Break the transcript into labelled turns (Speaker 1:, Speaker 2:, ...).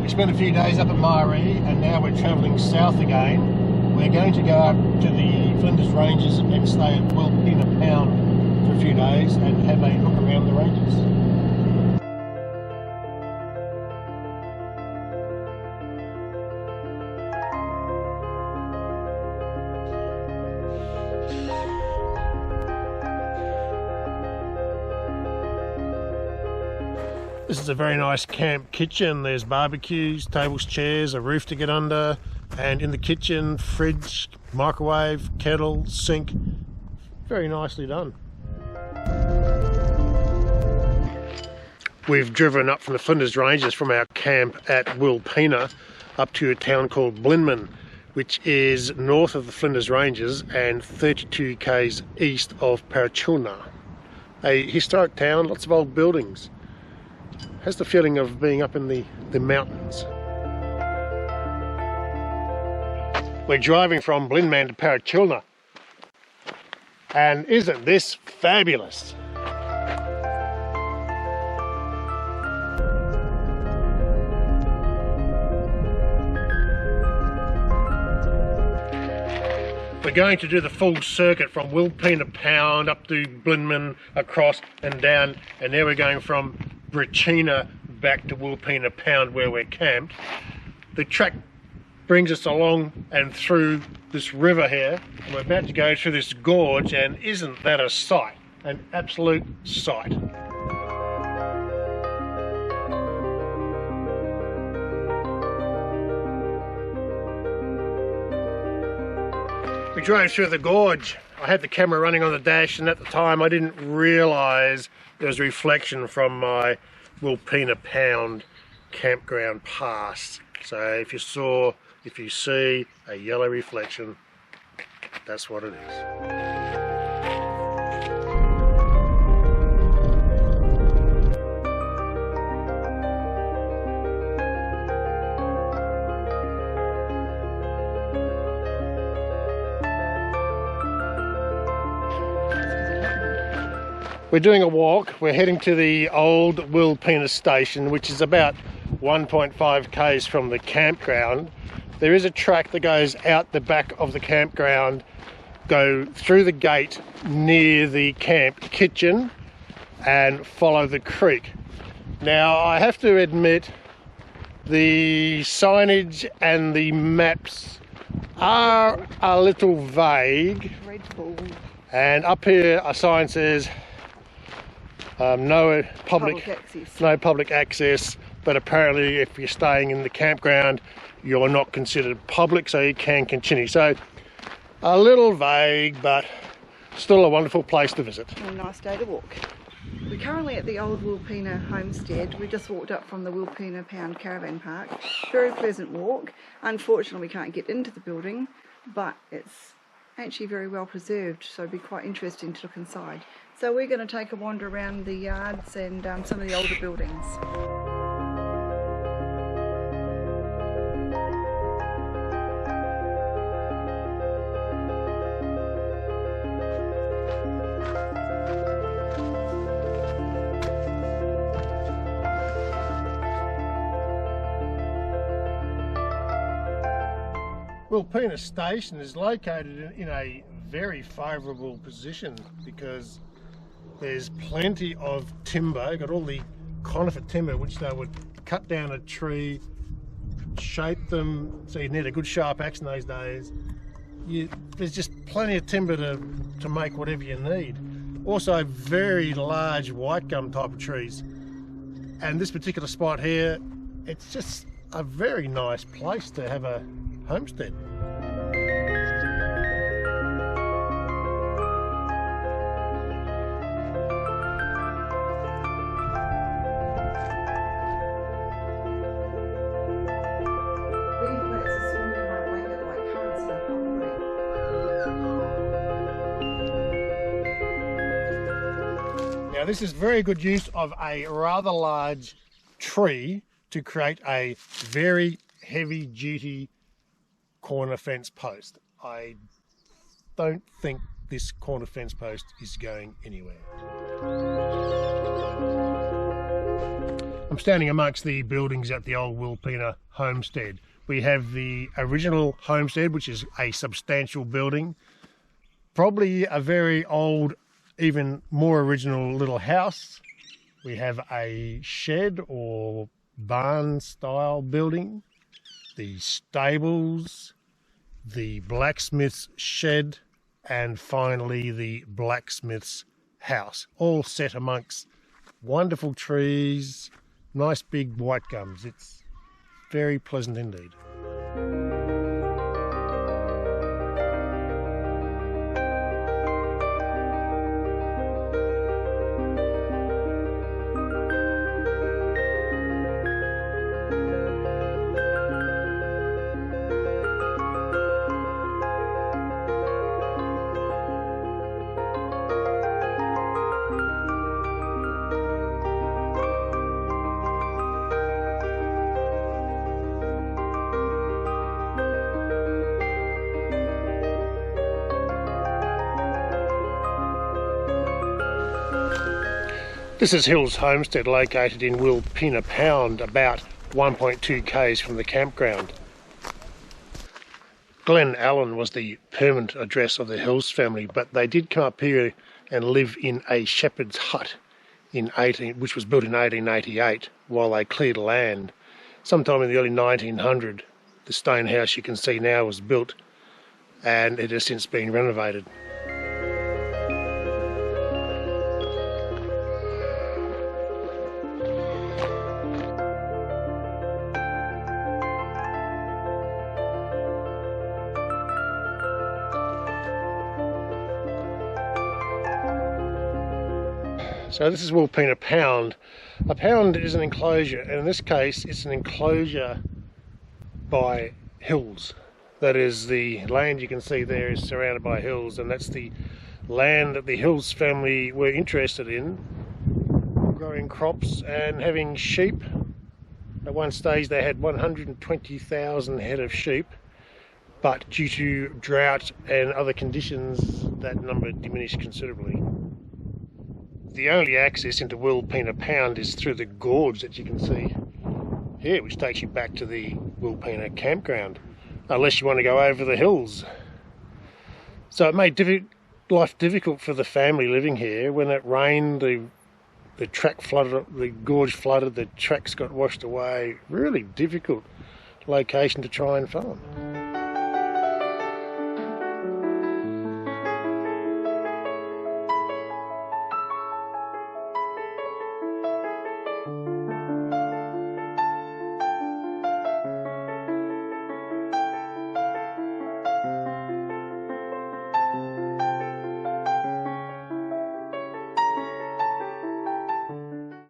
Speaker 1: We spent a few days up at Mairie and now we're travelling south again. We're going to go up to the Flinders Ranges and stay at Wilpena Pound for a few days and have a look around the ranges. This is a very nice camp kitchen. There's barbecues, tables, chairs, a roof to get under, and in the kitchen, fridge, microwave, kettle, sink. Very nicely done. We've driven up from the Flinders Ranges from our camp at Wilpena up to a town called Blinman, which is north of the Flinders Ranges and 32 k's east of Parachilna. A historic town, lots of old buildings. Has the feeling of being up in the mountains. We're driving from Blinman to Parachilna, and isn't this fabulous? We're going to do the full circuit from Wilpena Pound up to Blinman, across and down, and now we're going from Brachina back to Wilpena Pound where we're camped. The track brings us along and through this river here, and we're about to go through this gorge, and isn't that a sight? An absolute sight. We drove through the gorge. I had the camera running on the dash, and at the time I didn't realise there was a reflection from my Wilpena Pound campground pass. So if you see a yellow reflection, that's what it is. We're doing a walk. We're heading to the old Wilpena station, which is about 1.5 k's from the campground. There is a track that goes out the back of the campground, go through the gate near the camp kitchen and follow the creek. Now I have to admit the signage and the maps are a little vague. And up here a sign says no public access, but apparently if you're staying in the campground you're not considered public, so you can continue. So a little vague, but still a wonderful place to visit.
Speaker 2: A nice day to walk. We're currently at the old Wilpena Homestead. We just walked up from the Wilpena Pound Caravan Park. Very pleasant walk. Unfortunately we can't get into the building, but it's actually very well preserved, so it'd be quite interesting to look inside. So we're going to take a wander around the yards and some of the older buildings.
Speaker 1: Wilpena Station is located in a very favourable position because there's plenty of timber. Got all the conifer timber which they would cut down a tree, shape them, so you need a good sharp axe in those days. There's just plenty of timber to make whatever you need. Also very large white gum type of trees. And this particular spot here, it's just a very nice place to have a homestead. Now this is very good use of a rather large tree to create a very heavy duty corner fence post. I don't think this corner fence post is going anywhere. I'm I'm standing amongst the buildings at the old Wilpena Homestead. We have the original homestead, which is a substantial building, probably a very old, even more original little house. We have a shed or barn style building, the stables, the blacksmith's shed, and finally the blacksmith's house, all set amongst wonderful trees, nice big white gums. It's very pleasant indeed. This is Hill's Homestead, located in Wilpena Pound, about 1.2 k's from the campground. Glen Allen was the permanent address of the Hills family, but they did come up here and live in a shepherd's hut which was built in 1888 while they cleared land. Sometime in the early 1900s, the stone house you can see now was built, and it has since been renovated. So this is Wilpena Pound. A pound is an enclosure, and in this case it's an enclosure by hills. That is, the land you can see there is surrounded by hills, and that's the land that the Hills family were interested in, growing crops and having sheep. At one stage they had 120,000 head of sheep, but due to drought and other conditions that number diminished considerably. The only access into Wilpena Pound is through the gorge that you can see here, which takes you back to the Wilpena Campground, unless you want to go over the hills. So it made life difficult for the family living here. When it rained, the track flooded, the gorge flooded, the tracks got washed away. Really difficult location to try and farm.